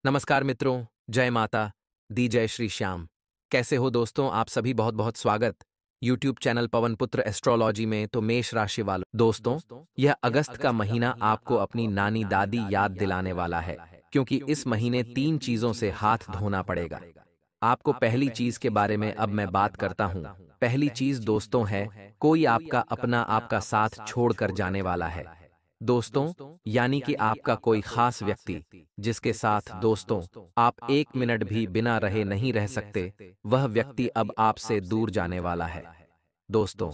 नमस्कार मित्रों, जय माता दी जय श्री श्याम। कैसे हो दोस्तों? आप सभी बहुत बहुत स्वागत यूट्यूब चैनल पवन पुत्र एस्ट्रोलॉजी में। तो मेष राशि वालों दोस्तों, यह अगस्त का महीना आपको अपनी नानी दादी याद दिलाने वाला है, क्योंकि इस महीने 3 चीजों से हाथ धोना पड़ेगा आपको। पहली चीज के बारे में अब मैं बात करता हूँ। पहली चीज दोस्तों है, कोई आपका अपना आपका साथ छोड़कर जाने वाला है दोस्तों, यानी कि आपका कोई खास व्यक्ति जिसके साथ दोस्तों आप 1 मिनट भी बिना रहे नहीं रह सकते, वह व्यक्ति अब आपसे दूर जाने वाला है दोस्तों।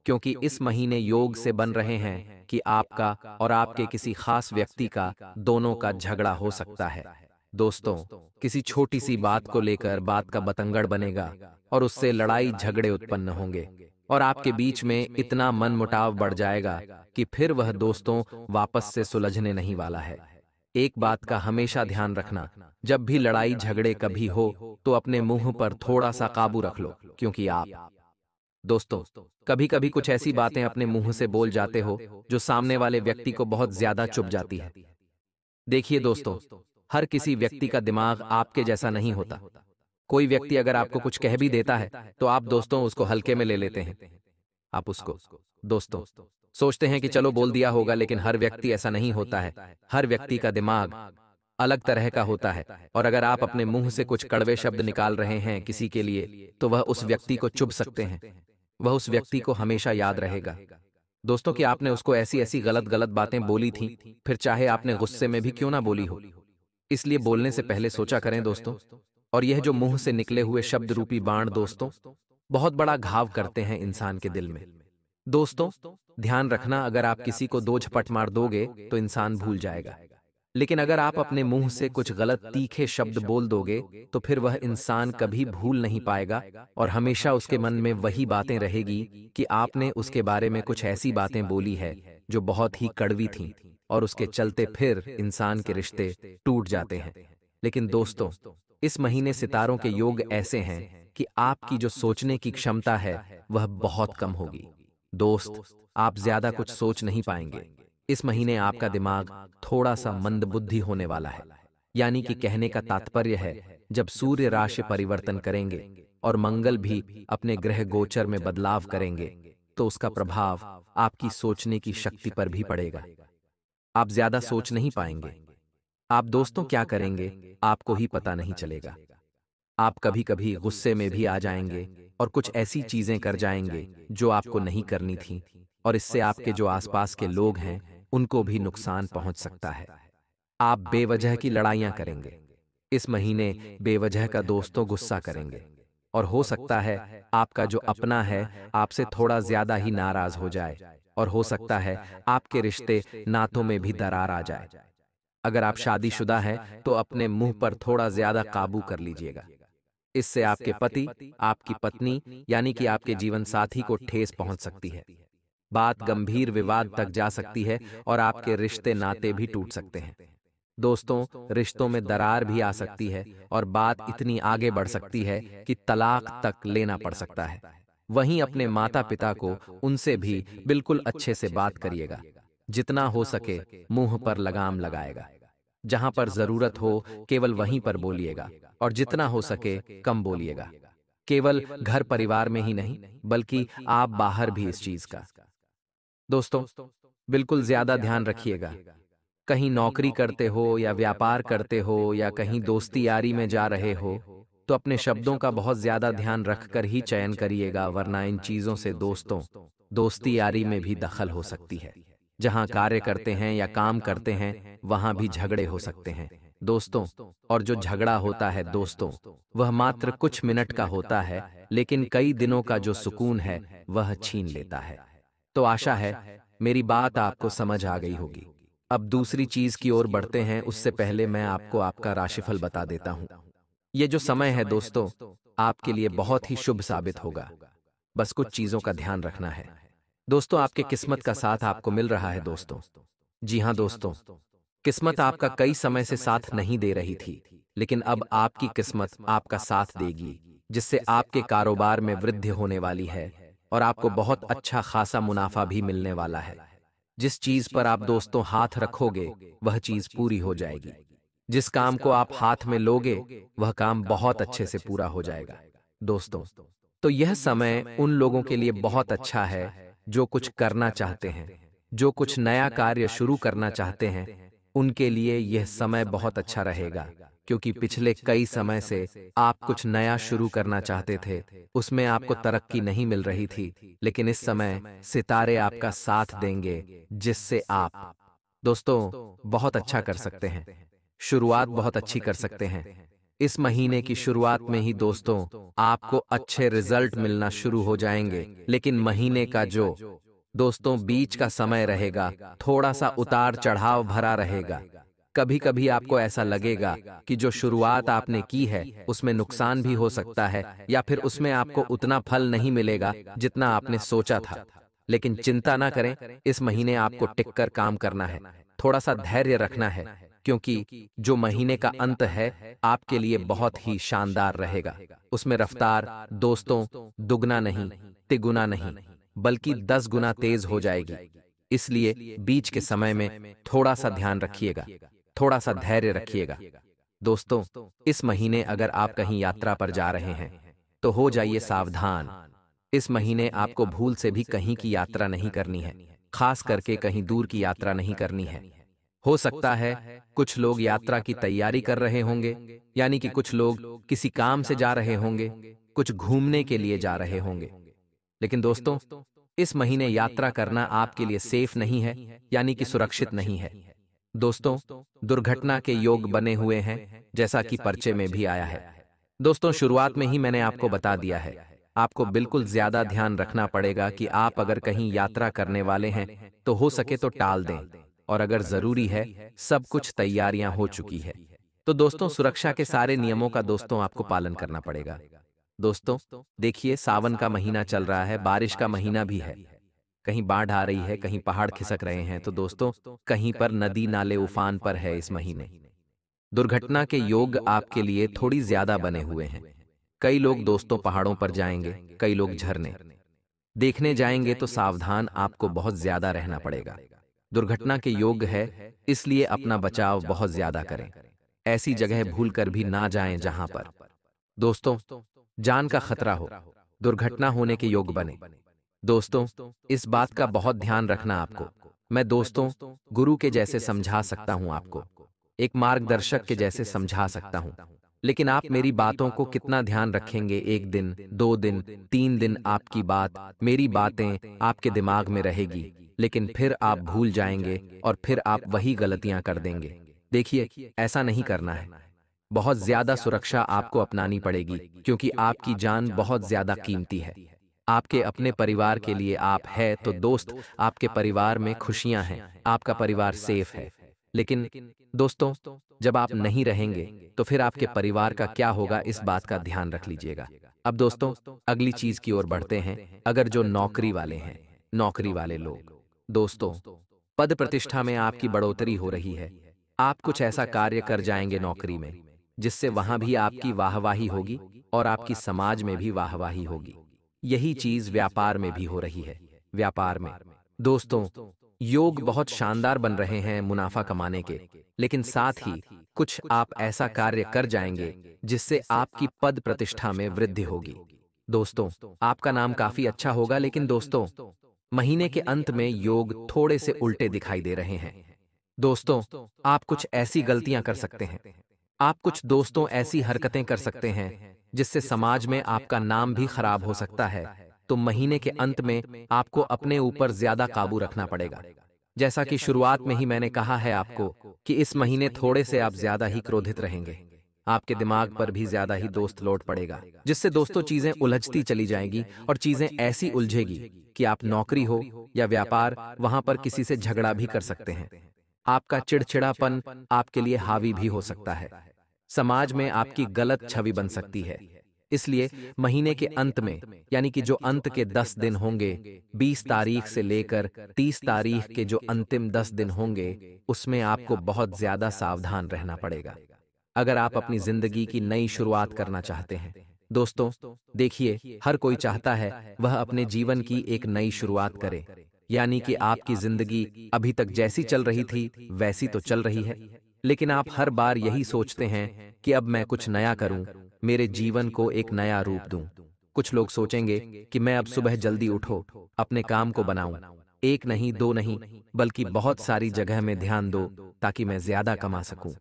क्योंकि इस महीने योग से बन रहे हैं कि आपका और आपके किसी खास व्यक्ति का दोनों का झगड़ा हो सकता है दोस्तों। किसी छोटी सी बात को लेकर बात का बतंगड़ बनेगा और उससे लड़ाई झगड़े उत्पन्न होंगे और आपके बीच में इतना मनमुटाव बढ़ जाएगा कि फिर वह दोस्तों वापस से सुलझने नहीं वाला है। एक बात का हमेशा ध्यान रखना, जब भी लड़ाई झगड़े कभी हो तो अपने मुंह पर थोड़ा सा काबू रख लो, क्योंकि आप दोस्तों कभी कभी कुछ ऐसी बातें अपने मुंह से बोल जाते हो जो सामने वाले व्यक्ति को बहुत ज्यादा चुभ जाती है। देखिए दोस्तों, हर किसी व्यक्ति का दिमाग आपके जैसा नहीं होता। कोई व्यक्ति अगर आपको कुछ कह भी देता है तो आप दोस्तों उसको हल्के में ले लेते हैं। आप उसको दोस्तों सोचते हैं कि चलो बोल दिया होगा, लेकिन हर व्यक्ति ऐसा नहीं होता है। हर व्यक्ति का दिमाग अलग तरह का होता है, और अगर आप अपने मुंह से कुछ कड़वे शब्द निकाल रहे हैं किसी के लिए तो वह उस व्यक्ति को चुभ सकते हैं। वह उस व्यक्ति को हमेशा याद रहेगा दोस्तों कि आपने उसको ऐसी ऐसी गलत गलत बातें बोली थीं, फिर चाहे आपने गुस्से में भी क्यों ना बोली हो। इसलिए बोलने से पहले सोचा करें दोस्तों। और यह जो मुंह से निकले हुए शब्द रूपी बाण दोस्तों बहुत बड़ा घाव करते हैं इंसान के दिल में। दोस्तों ध्यान रखना, अगर आप किसी को 2 झपट मार दोगे तो इंसान भूल जाएगा, लेकिन अगर आप अपने मुंह से कुछ गलत तीखे शब्द बोल दोगे तो फिर वह इंसान कभी भूल नहीं पाएगा और हमेशा उसके मन में वही बातें रहेगी कि आपने उसके बारे में कुछ ऐसी बातें बोली है जो बहुत ही कड़वी थीं, और उसके चलते फिर इंसान के रिश्ते टूट जाते हैं। लेकिन दोस्तों, इस महीने सितारों के योग ऐसे हैं कि आपकी जो सोचने की क्षमता है वह बहुत कम होगी दोस्त। आप ज्यादा कुछ सोच नहीं पाएंगे। इस महीने आपका दिमाग थोड़ा सा मंदबुद्धि होने वाला है, यानी कि कहने का तात्पर्य है, जब सूर्य राशि परिवर्तन करेंगे और मंगल भी अपने ग्रह गोचर में बदलाव करेंगे तो उसका प्रभाव आपकी सोचने की शक्ति पर भी पड़ेगा। आप ज्यादा सोच नहीं पाएंगे। आप दोस्तों क्या करेंगे आपको ही पता नहीं चलेगा। आप कभी कभी गुस्से में भी आ जाएंगे और कुछ ऐसी चीजें कर जाएंगे जो आपको नहीं करनी थी, और इससे आपके जो आसपास के लोग हैं उनको भी नुकसान पहुंच सकता है। आप बेवजह की लड़ाइयां करेंगे। इस महीने बेवजह का दोस्तों गुस्सा करेंगे, और हो सकता है आपका जो अपना है आपसे थोड़ा ज्यादा ही नाराज हो जाए, और हो सकता है आपके रिश्ते नातों में भी दरार आ जाए। अगर आप शादीशुदा हैं तो अपने मुंह पर थोड़ा ज्यादा काबू कर लीजिएगा। इससे आपके पति, आपकी पत्नी यानी कि आपके जीवन साथी को ठेस पहुंच सकती है। बात गंभीर विवाद तक जा सकती है और आपके रिश्ते नाते भी टूट सकते हैं। दोस्तों, रिश्तों में दरार भी आ सकती है और बात इतनी आगे बढ़ सकती है कि तलाक तक लेना पड़ सकता है। वहीं अपने माता पिता को उनसे भी बिल्कुल अच्छे से बात करिएगा। जितना हो सके मुंह पर लगाम लगाएगा। जहां पर जरूरत हो केवल वहीं पर बोलिएगा, और जितना हो सके कम बोलिएगा। केवल घर परिवार में ही नहीं बल्कि आप बाहर भी इस चीज का दोस्तों बिल्कुल ज्यादा ध्यान रखिएगा। कहीं नौकरी करते हो या व्यापार करते हो या कहीं दोस्ती यारी में जा रहे हो तो अपने शब्दों का बहुत ज्यादा ध्यान रखकर ही चयन करिएगा, वरना इन चीजों से दोस्तों दोस्ती यारी में भी दखल हो सकती है। जहां कार्य करते हैं या काम करते हैं वहां भी झगड़े हो सकते हैं दोस्तों। और जो झगड़ा होता है दोस्तों वह मात्र कुछ मिनट का होता है, लेकिन कई दिनों का जो सुकून है वह छीन लेता है। तो आशा है मेरी बात आपको समझ आ गई होगी। अब दूसरी चीज की ओर बढ़ते हैं, उससे पहले मैं आपको आपका राशिफल बता देता हूं। ये जो समय है दोस्तों आपके लिए बहुत ही शुभ साबित होगा। बस कुछ चीजों का ध्यान रखना है दोस्तों। आपके किस्मत का साथ आपको मिल रहा है दोस्तों। जी हां दोस्तों, किस्मत आपका कई समय से साथ नहीं दे रही थी, लेकिन अब आपकी किस्मत आपका साथ देगी, जिससे आपके कारोबार में वृद्धि होने वाली है और आपको बहुत अच्छा खासा मुनाफा भी मिलने वाला है। जिस चीज पर आप दोस्तों हाथ रखोगे वह चीज पूरी हो जाएगी। जिस काम को आप हाथ में लोगे वह काम बहुत अच्छे से पूरा हो जाएगा। दोस्तों, तो यह समय उन लोगों के लिए बहुत अच्छा है जो कुछ करना चाहते हैं, जो कुछ नया कार्य शुरू करना चाहते हैं। उनके लिए यह समय बहुत अच्छा रहेगा, क्योंकि पिछले कई समय से आप कुछ नया शुरू करना चाहते थे, उसमें आपको तरक्की नहीं मिल रही थी, लेकिन इस समय सितारे आपका साथ देंगे, जिससे आप दोस्तों बहुत अच्छा कर सकते हैं, शुरुआत बहुत अच्छी कर सकते हैं। इस महीने की शुरुआत में ही दोस्तों आपको अच्छे रिजल्ट मिलना शुरू हो जाएंगे, लेकिन महीने का जो दोस्तों बीच का समय रहेगा थोड़ा सा उतार चढ़ाव भरा रहेगा। कभी कभी आपको ऐसा लगेगा कि जो शुरुआत आपने की है उसमें नुकसान भी हो सकता है, या फिर उसमें आपको उतना फल नहीं मिलेगा जितना आपने सोचा था। लेकिन चिंता ना करें, इस महीने आपको टिककर काम करना है, थोड़ा सा धैर्य रखना है, क्योंकि जो महीने का अंत है आपके लिए बहुत ही शानदार रहेगा। उसमें रफ्तार दोस्तों दुगना नहीं, तिगुना नहीं, बल्कि 10 गुना तेज हो जाएगी। इसलिए बीच के समय में थोड़ा सा ध्यान रखिएगा, थोड़ा सा धैर्य रखिएगा। दोस्तों, इस महीने अगर आप कहीं यात्रा पर जा रहे हैं तो हो जाइए सावधान। इस महीने आपको भूल से भी कहीं की यात्रा नहीं करनी है, खास करके कहीं दूर की यात्रा नहीं करनी है। हो सकता है कुछ लोग यात्रा की तैयारी कर रहे होंगे, यानी कि कुछ लोग किसी काम से जा रहे होंगे, कुछ घूमने के लिए जा रहे होंगे। लेकिन दोस्तों, इस महीने यात्रा करना आपके लिए सेफ नहीं है, यानी कि सुरक्षित नहीं है। दोस्तों, दुर्घटना के योग बने हुए हैं, जैसा कि पर्चे में भी आया है। दोस्तों, शुरुआत में ही मैंने आपको बता दिया है, आपको बिल्कुल ज्यादा ध्यान रखना पड़ेगा कि आप अगर कहीं यात्रा करने वाले हैं तो हो सके तो टाल दें, और अगर जरूरी है सब कुछ तैयारियां हो चुकी है तो दोस्तों सुरक्षा के सारे नियमों का दोस्तों आपको पालन करना पड़ेगा। दोस्तों, देखिए सावन का महीना चल रहा है, बारिश का महीना भी है, कहीं बाढ़ आ रही है, कहीं पहाड़ खिसक रहे हैं, तो दोस्तों कहीं पर नदी नाले उफान पर है। इस महीने दुर्घटना के योग आपके लिए थोड़ी ज्यादा बने हुए हैं। कई लोग दोस्तों पहाड़ों पर जाएंगे, कई लोग झरने देखने जाएंगे, तो सावधान आपको बहुत ज्यादा रहना पड़ेगा। दुर्घटना के योग है, इसलिए अपना बचाव बहुत ज्यादा करें। ऐसी जगह भूलकर भी ना जाएं जहां पर दोस्तों जान का खतरा हो, दुर्घटना होने के योग बने। दोस्तों, इस बात का बहुत ध्यान रखना आपको। मैं दोस्तों गुरु के जैसे समझा सकता हूं आपको, एक मार्गदर्शक के जैसे समझा सकता हूं, लेकिन आप मेरी बातों को कितना ध्यान रखेंगे? 1 दिन, 2 दिन, 3 दिन आपकी बात, मेरी बातें आपके दिमाग में रहेगी, लेकिन फिर आप भूल जाएंगे और फिर आप वही गलतियां कर देंगे। देखिए, ऐसा नहीं करना है। बहुत ज्यादा सुरक्षा आपको अपनानी पड़ेगी, क्योंकि आपकी जान बहुत ज्यादा कीमती है। आपके अपने परिवार के लिए आप है तो दोस्त, आपके परिवार में खुशियां हैं, आपका परिवार सेफ है। लेकिन दोस्तों, जब आप नहीं रहेंगे तो फिर आपके परिवार का क्या होगा, इस बात का ध्यान रख लीजिएगा। अब दोस्तों अगली चीज की ओर बढ़ते हैं। अगर जो नौकरी वाले हैं, नौकरी वाले लोग, दोस्तों पद प्रतिष्ठा में आपकी बढ़ोतरी हो रही है। आप कुछ ऐसा कार्य कर जाएंगे नौकरी में जिससे वहां भी आपकी वाहवाही होगी और आपकी समाज में भी वाहवाही होगी। यही चीज व्यापार में भी हो रही है। व्यापार में दोस्तों योग बहुत शानदार बन रहे हैं मुनाफा कमाने के, लेकिन साथ ही कुछ आप ऐसा कार्य कर जाएंगे जिससे आपकी पद प्रतिष्ठा में वृद्धि होगी। दोस्तों, आपका नाम काफी अच्छा होगा, लेकिन दोस्तों महीने के अंत में योग थोड़े से उल्टे दिखाई दे रहे हैं। दोस्तों, आप कुछ ऐसी गलतियां कर सकते हैं, आप कुछ दोस्तों ऐसी हरकतें कर सकते हैं जिससे समाज में आपका नाम भी खराब हो सकता है। तो महीने के अंत में आपको अपने ऊपर ज्यादा काबू रखना पड़ेगा। जैसा कि शुरुआत में ही मैंने कहा है आपको कि इस महीने थोड़े से आप ज्यादा ही क्रोधित रहेंगे, आपके दिमाग पर भी ज्यादा ही दोस्त लोड पड़ेगा, जिससे दोस्तों चीजें उलझती चली जाएंगी और चीजें ऐसी उलझेगी कि आप नौकरी हो या व्यापार, वहां पर किसी से झगड़ा भी कर सकते हैं। आपका चिड़चिड़ापन आपके लिए हावी भी हो सकता है, समाज में आपकी गलत छवि बन सकती है। इसलिए महीने के अंत में, यानी कि जो अंत के 10 दिन होंगे, 20 तारीख से लेकर 30 तारीख के जो अंतिम 10 दिन होंगे, उसमें आपको बहुत ज्यादा सावधान रहना पड़ेगा अगर आप अपनी जिंदगी की नई शुरुआत करना चाहते हैं। दोस्तों देखिए, हर कोई चाहता है वह अपने जीवन की एक नई शुरुआत करे, यानी कि आपकी जिंदगी अभी तक जैसी चल रही थी वैसी तो चल रही है, लेकिन आप हर बार यही सोचते हैं कि अब मैं कुछ नया करूं, मेरे जीवन को एक नया रूप दूं। कुछ लोग सोचेंगे कि मैं अब सुबह जल्दी उठो, अपने काम को बनाऊं, एक नहीं दो नहीं बल्कि बहुत सारी जगह में ध्यान दो ताकि मैं ज्यादा कमा सकूं।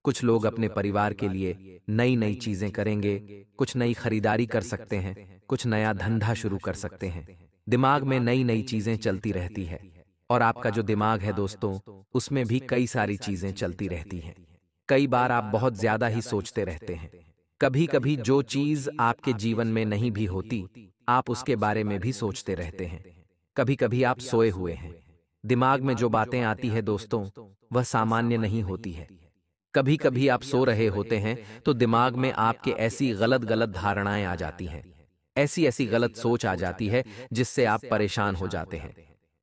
कुछ लोग अपने परिवार के लिए नई नई चीजें करेंगे, कुछ नई खरीदारी कर सकते हैं, कुछ नया धंधा शुरू कर सकते हैं। दिमाग में नई नई चीजें चलती रहती है और आपका जो दिमाग है दोस्तों, उसमें भी कई सारी चीजें चलती रहती हैं। कई बार आप बहुत ज्यादा ही सोचते रहते हैं। कभी कभी जो चीज आपके जीवन में नहीं भी होती, आप उसके बारे में भी सोचते रहते हैं। कभी कभी आप सोए हुए हैं, दिमाग में जो बातें आती है दोस्तों, वह सामान्य नहीं होती है। कभी कभी आप सो रहे होते हैं तो दिमाग में आपके ऐसी गलत गलत धारणाएं आ जाती हैं, ऐसी ऐसी गलत सोच आ जाती है जिससे आप परेशान हो जाते हैं।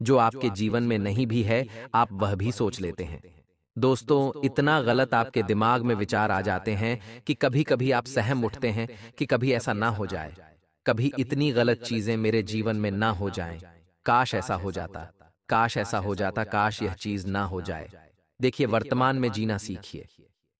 जो आपके जीवन में नहीं भी है, आप वह भी सोच लेते हैं। दोस्तों, इतना गलत आपके दिमाग में विचार आ जाते हैं कि कभी कभी आप सहम उठते हैं कि कभी ऐसा ना हो जाए, कभी इतनी गलत चीजें मेरे जीवन में ना हो जाएं, काश ऐसा हो जाता, काश ऐसा हो जाता, काश यह चीज ना हो जाए। देखिए, वर्तमान में जीना सीखिए।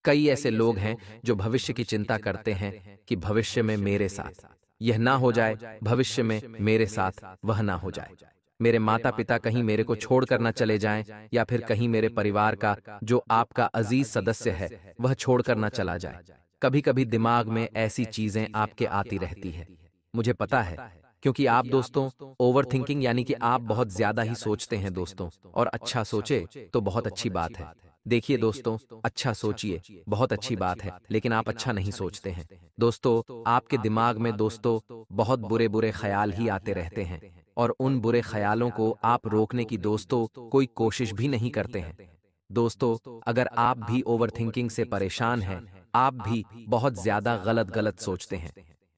कई ऐसे लोग हैं जो भविष्य की चिंता करते हैं कि भविष्य में मेरे साथ यह ना हो जाए, भविष्य में मेरे साथ वह ना हो जाए, मेरे माता पिता कहीं मेरे को छोड़कर ना चले जाएं, या फिर कहीं मेरे परिवार का जो आपका अजीज सदस्य है वह छोड़कर ना चला जाए। कभी कभी दिमाग में ऐसी चीजें आपके आती रहती है। मुझे पता है, क्योंकि आप दोस्तों ओवर थिंकिंग यानी कि आप बहुत ज्यादा ही सोचते हैं दोस्तों, और अच्छा सोचे तो बहुत अच्छी बात है। देखिए दोस्तों, अच्छा सोचिए, बहुत अच्छी बात है, लेकिन आप अच्छा नहीं सोचते हैं। दोस्तों, आपके दिमाग में दोस्तों बहुत बुरे बुरे ख्याल ही आते रहते हैं, और उन बुरे ख्यालों को आप रोकने की दोस्तों कोई कोशिश भी नहीं करते हैं। दोस्तों, अगर आप भी ओवरथिंकिंग से परेशान हैं, आप भी बहुत ज्यादा गलत गलत सोचते हैं।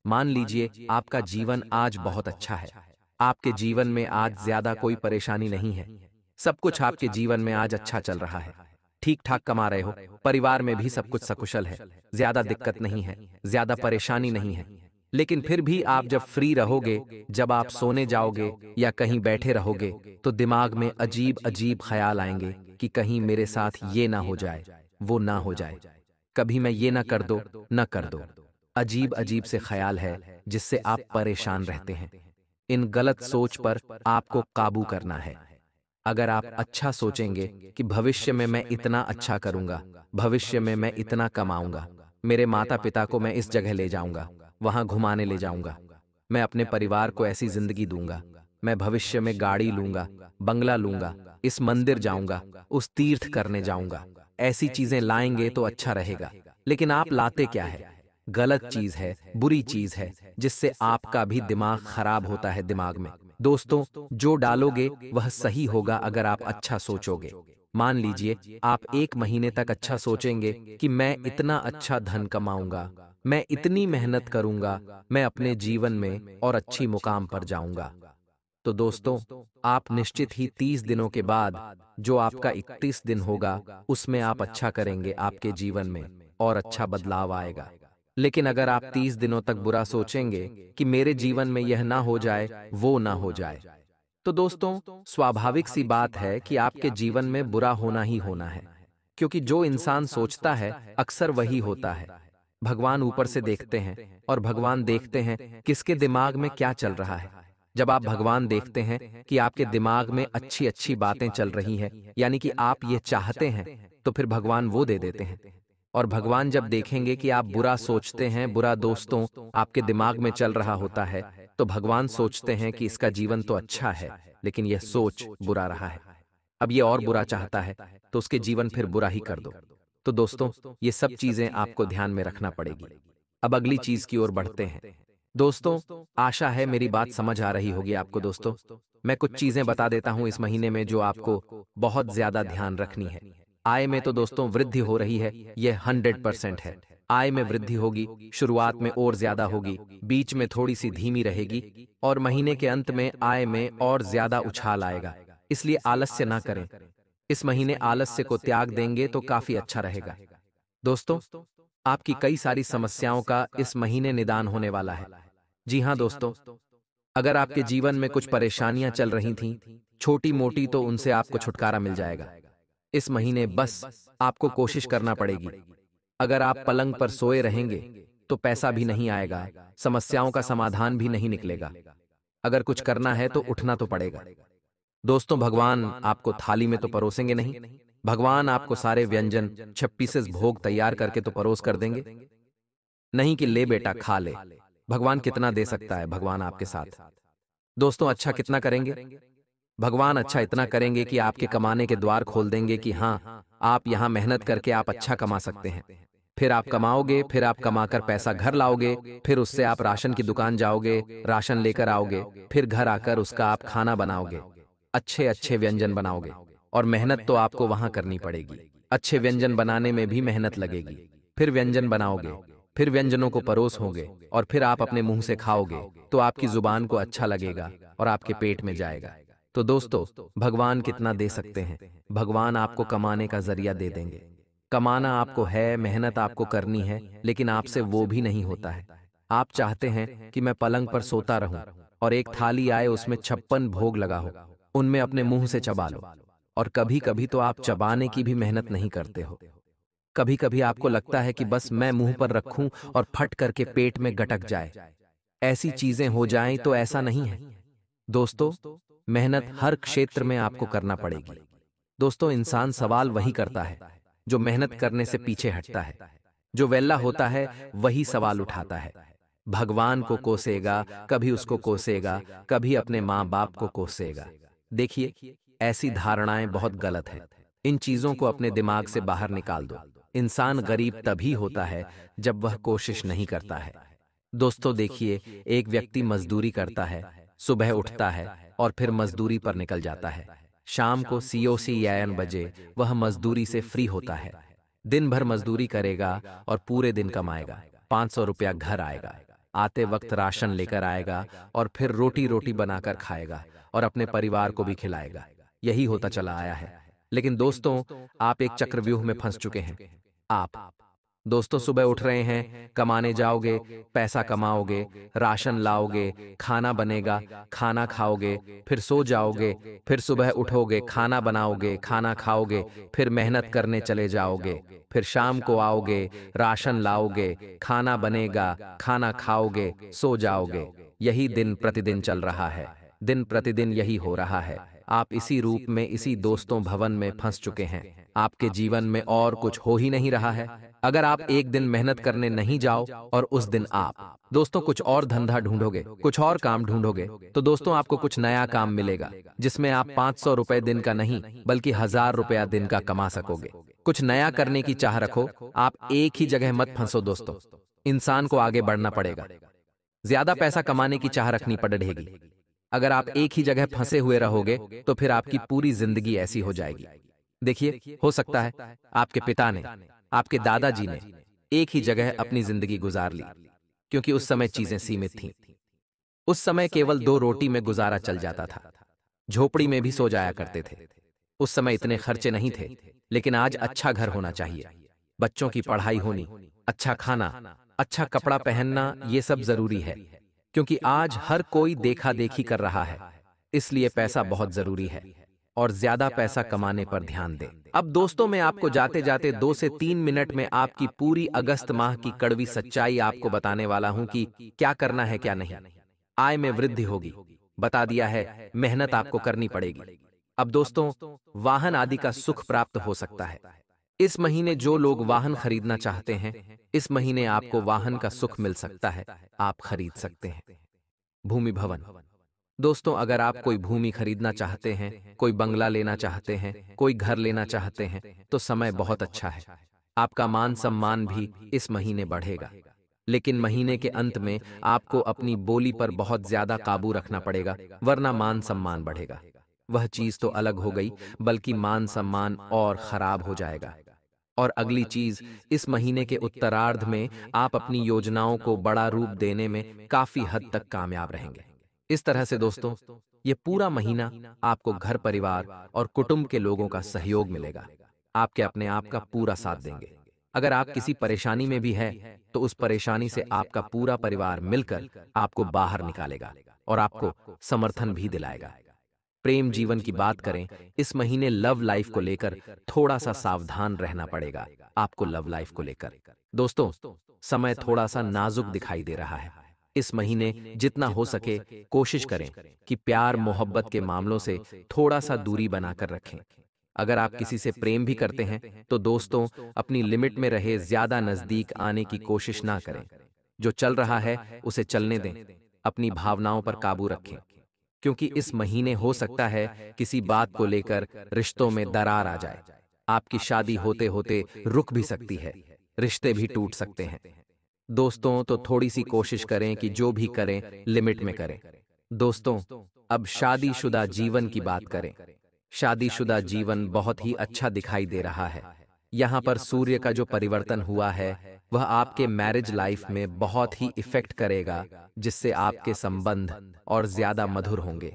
मान लीजिए आपका जीवन आज बहुत अच्छा है, आपके जीवन में आज ज्यादा कोई परेशानी नहीं है, सब कुछ आपके जीवन में आज अच्छा चल रहा है, ठीक ठाक कमा रहे हो, परिवार में भी सब कुछ सकुशल है, ज्यादा दिक्कत नहीं है, ज्यादा परेशानी नहीं है। लेकिन फिर भी आप जब फ्री रहोगे, जब आप सोने जाओगे या कहीं बैठे रहोगे, तो दिमाग में अजीब अजीब ख्याल आएंगे कि कहीं मेरे साथ ये ना हो जाए, वो ना हो जाए, कभी मैं ये ना कर दो, न कर दो। अजीब अजीब से ख्याल है जिससे आप परेशान रहते हैं। इन गलत सोच पर आपको काबू करना है। अगर आप अच्छा सोचेंगे कि भविष्य में मैं इतना अच्छा करूंगा, भविष्य में मैं इतना कमाऊंगा, मेरे माता पिता को मैं इस जगह ले जाऊंगा, वहां घुमाने ले जाऊंगा, मैं अपने परिवार को ऐसी जिंदगी दूंगा, मैं भविष्य में गाड़ी लूंगा, बंगला लूंगा, इस मंदिर जाऊंगा, उस तीर्थ करने जाऊंगा, ऐसी चीजें लाएंगे तो अच्छा रहेगा। लेकिन आप लाते क्या है? गलत चीज है, बुरी चीज है, जिससे आपका भी दिमाग खराब होता है। दिमाग में दोस्तों जो डालोगे वह सही होगा अगर आप अच्छा सोचोगे। मान लीजिए आप एक महीने तक अच्छा सोचेंगे कि मैं इतना अच्छा धन कमाऊंगा, मैं इतनी मेहनत करूंगा, मैं अपने जीवन में और अच्छी मुकाम पर जाऊंगा। तो दोस्तों, आप निश्चित ही 30 दिनों के बाद जो आपका 31 दिन होगा, उसमें आप अच्छा करेंगे आपके जीवन में और अच्छा बदलाव आएगा। लेकिन अगर आप 30 दिनों तक बुरा सोचेंगे कि मेरे जीवन में यह ना हो जाए, वो ना हो जाए, तो दोस्तों स्वाभाविक सी बात है कि आपके जीवन में बुरा होना ही होना है, क्योंकि जो इंसान सोचता है अक्सर वही होता है। भगवान ऊपर से देखते हैं और भगवान देखते हैं किसके दिमाग में क्या चल रहा है। जब आप भगवान देखते हैं कि आपके दिमाग में अच्छी अच्छी बातें चल रही हैं, यानी कि आप ये चाहते हैं, तो फिर भगवान वो दे देते हैं। और भगवान जब देखेंगे कि आप बुरा सोचते हैं, बुरा दोस्तों आपके दिमाग में चल रहा होता है, तो भगवान सोचते हैं कि इसका जीवन तो अच्छा है, लेकिन यह सोच बुरा रहा है, अब ये और बुरा चाहता है, तो उसके जीवन फिर बुरा ही कर दो। तो दोस्तों, ये सब चीजें आपको ध्यान में रखना पड़ेगी। अब अगली चीज की ओर बढ़ते हैं। दोस्तों, आशा है मेरी बात समझ आ रही होगी आपको। दोस्तों, मैं कुछ चीजें बता देता हूं इस महीने में जो आपको बहुत ज्यादा ध्यान रखनी है। आय में तो दोस्तों वृद्धि हो रही है, यह 100% है। आय में वृद्धि होगी, शुरुआत में और ज्यादा होगी, बीच में थोड़ी सी धीमी रहेगी, और महीने के अंत में आय में और ज्यादा उछाल आएगा। इसलिए आलस्य ना करें। इस महीने आलस्य को त्याग देंगे तो काफी अच्छा रहेगा। दोस्तों, आपकी कई सारी समस्याओं का इस महीने निदान होने वाला है। जी हाँ दोस्तों, अगर आपके जीवन में कुछ परेशानियां चल रही थीं, छोटी मोटी, तो उनसे आपको छुटकारा मिल जाएगा। इस महीने बस आपको कोशिश करना पड़ेगी। अगर आप पलंग पर सोए रहेंगे तो पैसा भी नहीं आएगा, समस्याओं का समाधान भी नहीं निकलेगा। अगर कुछ करना है तो उठना तो पड़ेगा। दोस्तों, भगवान आपको थाली में तो परोसेंगे नहीं, भगवान आपको सारे व्यंजन 26 भोग तैयार करके तो परोस कर देंगे नहीं कि ले बेटा खा ले। भगवान कितना दे सकता है भगवान आपके साथ। दोस्तों, अच्छा कितना करेंगे? भगवान अच्छा इतना करेंगे कि आपके कमाने के द्वार खोल देंगे कि हाँ, आप यहां मेहनत करके आप अच्छा कमा सकते हैं। फिर आप कमाओगे, फिर आप कमाकर पैसा घर लाओगे, फिर उससे आप राशन की दुकान जाओगे, राशन लेकर आओगे, फिर घर आकर उसका आप खाना बनाओगे, अच्छे अच्छे व्यंजन बनाओगे। और मेहनत तो आपको वहां करनी पड़ेगी, अच्छे व्यंजन बनाने में भी मेहनत लगेगी। फिर व्यंजन बनाओगे, फिर व्यंजनों को परोस होंगे, और फिर आप अपने मुंह से खाओगे तो आपकी जुबान को अच्छा लगेगा और आपके पेट में जाएगा। तो दोस्तों, भगवान कितना दे सकते हैं? भगवान आपको कमाने का जरिया दे देंगे। कमाना आपको है, मेहनत आपको करनी है, लेकिन आपसे वो भी नहीं होता है। आप चाहते हैं कि मैं पलंग पर सोता रहूं और एक थाली आए, उसमें 56 भोग लगा हो, उनमें अपने मुंह से चबा लो। और कभी कभी तो आप चबाने की भी मेहनत नहीं करते हो। कभी कभी आपको लगता है कि बस मैं मुंह पर रखूं और फट करके पेट में गटक जाए, ऐसी चीजें हो जाएं। तो ऐसा नहीं है दोस्तों, मेहनत हर क्षेत्र में आपको करना पड़ेगी। दोस्तों, इंसान सवाल वही करता है जो मेहनत करने से पीछे हटता है। जो वेल्ला होता है वही सवाल उठाता है। भगवान को कोसेगा, कभी उसको कोसेगा, कभी अपने माँ बाप को कोसेगा। देखिए, ऐसी धारणाएं बहुत गलत हैं। इन चीजों को अपने दिमाग से बाहर निकाल दो। इंसान गरीब तभी होता है जब वह कोशिश नहीं करता है। दोस्तों देखिए, एक व्यक्ति मजदूरी करता है, सुबह उठता है और फिर मजदूरी पर निकल जाता है। शाम को सीओसी या 9 बजे वह मजदूरी से फ्री होता है। दिन भर मजदूरी करेगा और पूरे दिन कमाएगा, 500 रुपया घर आएगा। आते वक्त राशन लेकर आएगा और फिर रोटी रोटी बनाकर खाएगा और अपने परिवार को भी खिलाएगा। यही होता चला आया है। लेकिन दोस्तों, आप एक चक्रव्यूह में फंस चुके हैं। आप दोस्तों सुबह उठ रहे हैं, कमाने जाओगे, पैसा कमाओगे, राशन लाओगे, खाना बनेगा, खाना खाओगे, फिर सो जाओगे, फिर सुबह उठोगे, खाना बनाओगे, खाना खाओगे, फिर मेहनत करने चले जाओगे, फिर शाम को आओगे, राशन लाओगे, खाना बनेगा, खाना खाओगे, सो जाओगे। यही दिन प्रतिदिन चल रहा है। दिन प्रतिदिन यही हो रहा है। आप इसी रूप में, इसी दोस्तों भवन में फंस चुके हैं। आपके जीवन में और कुछ हो ही नहीं रहा है। अगर आप एक दिन मेहनत करने नहीं जाओ और उस दिन आप दोस्तों कुछ और धंधा ढूंढोगे, कुछ और काम ढूंढोगे, तो दोस्तों आपको कुछ नया काम मिलेगा जिसमें आप 500 रुपए दिन का नहीं बल्कि 1000 रुपया दिन का कमा सकोगे। कुछ नया करने की चाह रखो, आप एक ही जगह मत फंसो दोस्तों। इंसान को आगे बढ़ना पड़ेगा। ज्यादा पैसा कमाने की चाह रखनी पड़ेगी। अगर आप एक ही जगह फंसे हुए रहोगे तो फिर आपकी पूरी जिंदगी ऐसी हो जाएगी। देखिए, हो सकता है आपके पिता ने, आपके दादाजी ने एक ही जगह अपनी जिंदगी गुजार ली, क्योंकि उस समय चीजें सीमित थीं। उस समय केवल 2 रोटी में गुजारा चल जाता था। झोपड़ी में भी सो जाया करते थे। उस समय इतने खर्चे नहीं थे, लेकिन आज अच्छा घर होना चाहिए, बच्चों की पढ़ाई होनी, अच्छा खाना, अच्छा कपड़ा पहनना, ये सब जरूरी है। क्योंकि आज हर कोई देखा देखी कर रहा है, इसलिए पैसा बहुत जरूरी है और ज्यादा पैसा कमाने पर ध्यान दें। अब दोस्तों, मैं आपको जाते जाते 2 से 3 मिनट में आपकी पूरी अगस्त माह की कड़वी सच्चाई आपको बताने वाला हूं कि क्या करना है क्या नहीं। आय में वृद्धि होगी, बता दिया है, मेहनत आपको करनी पड़ेगी। अब दोस्तों, वाहन आदि का सुख प्राप्त हो सकता है। इस महीने जो लोग वाहन खरीदना चाहते हैं, इस महीने आपको वाहन का सुख मिल सकता है, आप खरीद सकते हैं। भूमि भवन। दोस्तों, अगर आप कोई भूमि खरीदना चाहते हैं, कोई बंगला लेना चाहते हैं, कोई घर लेना चाहते हैं, तो समय बहुत अच्छा है। आपका मान सम्मान भी इस महीने बढ़ेगा। लेकिन महीने के अंत में आपको अपनी बोली पर बहुत ज्यादा काबू रखना पड़ेगा, वरना मान सम्मान बढ़ेगा। वह चीज तो अलग हो गई, बल्कि मान सम्मान और खराब हो जाएगा। और अगली चीज, इस महीने के उत्तरार्ध में आप अपनी योजनाओं को बड़ा रूप देने में काफी हद तक कामयाब रहेंगे। इस तरह से दोस्तों, ये पूरा महीना आपको घर परिवार और कुटुंब के लोगों का सहयोग मिलेगा। आपके अपने आप का पूरा साथ देंगे। अगर आप किसी परेशानी में भी है, तो उस परेशानी से आपका पूरा परिवार मिलकर आपको बाहर निकालेगा और आपको समर्थन भी दिलाएगा। प्रेम जीवन की बात करें, इस महीने लव लाइफ को लेकर थोड़ा सा सावधान रहना पड़ेगा आपको लव लाइफ को लेकर। दोस्तों, समय थोड़ा सा नाजुक दिखाई दे रहा है। इस महीने जितना हो सके कोशिश करें कि प्यार मोहब्बत के मामलों से थोड़ा सा दूरी बनाकर रखें। अगर आप किसी से प्रेम भी करते हैं तो दोस्तों, अपनी लिमिट में रहे, ज्यादा नजदीक आने की कोशिश ना करें। जो चल रहा है उसे चलने दें, अपनी भावनाओं पर काबू रखें, क्योंकि इस महीने हो सकता है किसी बात को लेकर रिश्तों में दरार आ जाए। आपकी शादी होते होते रुक भी सकती है, रिश्ते भी टूट सकते हैं। दोस्तों, तो थोड़ी सी कोशिश करें कि जो भी करें लिमिट में करें। दोस्तों, अब शादीशुदा जीवन की बात करें। शादीशुदा जीवन बहुत ही अच्छा दिखाई दे रहा है। यहाँ पर सूर्य का जो परिवर्तन हुआ है वह आपके मैरिज लाइफ में बहुत ही इफेक्ट करेगा, जिससे आपके संबंध और ज्यादा मधुर होंगे।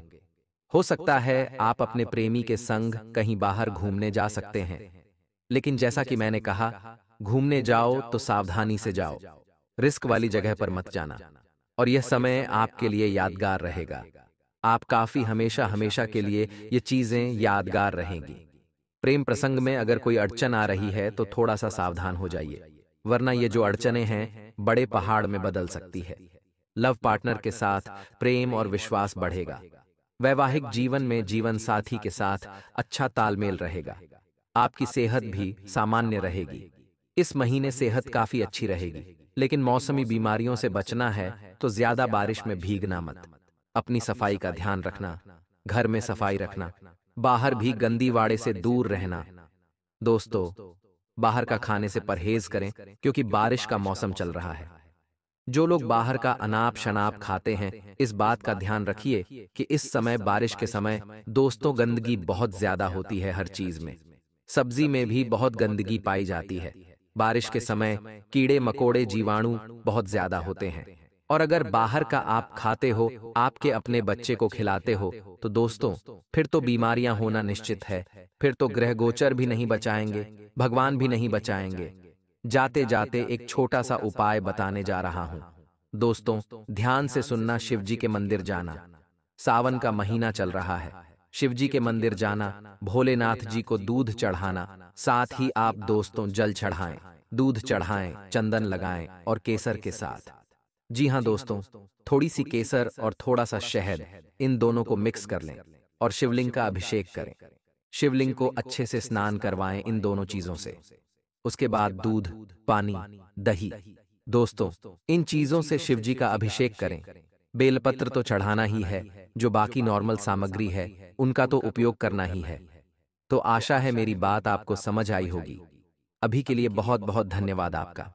हो सकता है आप अपने प्रेमी के संग कहीं बाहर घूमने जा सकते हैं, लेकिन जैसा कि मैंने कहा, घूमने जाओ तो सावधानी से जाओ, रिस्क वाली जगह पर मत जाना। और यह समय आपके लिए यादगार रहेगा। आप काफी हमेशा हमेशा के लिए ये चीजें यादगार रहेंगी। प्रेम प्रसंग में अगर कोई अड़चन आ रही है तो थोड़ा सा सावधान हो जाइए, वरना ये जो अड़चनें हैं बड़े पहाड़ में बदल सकती है। लव पार्टनर के साथ प्रेम और विश्वास बढ़ेगा। वैवाहिक जीवन में जीवन साथी के साथ अच्छा तालमेल रहेगा। आपकी सेहत भी सामान्य रहेगी। इस महीने सेहत काफी अच्छी रहेगी, लेकिन मौसमी बीमारियों से बचना है तो ज्यादा बारिश में भीगना मत। अपनी सफाई का ध्यान रखना, घर में सफाई रखना, बाहर भी गंदी वाड़े से दूर रहना। दोस्तों, बाहर का खाने से परहेज करें, क्योंकि बारिश का मौसम चल रहा है। जो लोग बाहर का अनाप शनाप खाते हैं, इस बात का ध्यान रखिए कि इस समय बारिश के समय दोस्तों गंदगी बहुत ज्यादा होती है। हर चीज में, सब्जी में भी बहुत गंदगी पाई जाती है। बारिश के समय कीड़े मकोड़े जीवाणु बहुत ज्यादा होते हैं। और अगर बाहर का आप खाते हो, आपके अपने बच्चे को खिलाते हो, तो दोस्तों फिर तो बीमारियां होना निश्चित है। फिर तो ग्रह गोचर भी नहीं बचाएंगे, भगवान भी नहीं बचाएंगे। जाते जाते एक छोटा सा उपाय बताने जा रहा हूं। दोस्तों, ध्यान से सुनना। शिवजी के मंदिर जाना। सावन का महीना चल रहा है। शिवजी के मंदिर जाना, भोलेनाथ जी को दूध चढ़ाना, साथ ही आप दोस्तों जल चढ़ाएं, दूध चढ़ाएं, चंदन लगाएं और केसर के साथ। जी हाँ दोस्तों, थोड़ी सी केसर और थोड़ा सा शहद, इन दोनों को मिक्स कर लें और शिवलिंग का अभिषेक करें। शिवलिंग को अच्छे से स्नान करवाएं इन दोनों चीजों से। उसके बाद दूध, पानी, दही, दोस्तों इन चीजों से शिवजी का अभिषेक करें। बेलपत्र तो चढ़ाना ही है, जो बाकी नॉर्मल सामग्री है उनका तो उपयोग करना ही है। तो आशा है मेरी बात आपको समझ आई होगी। अभी के लिए बहुत बहुत धन्यवाद आपका।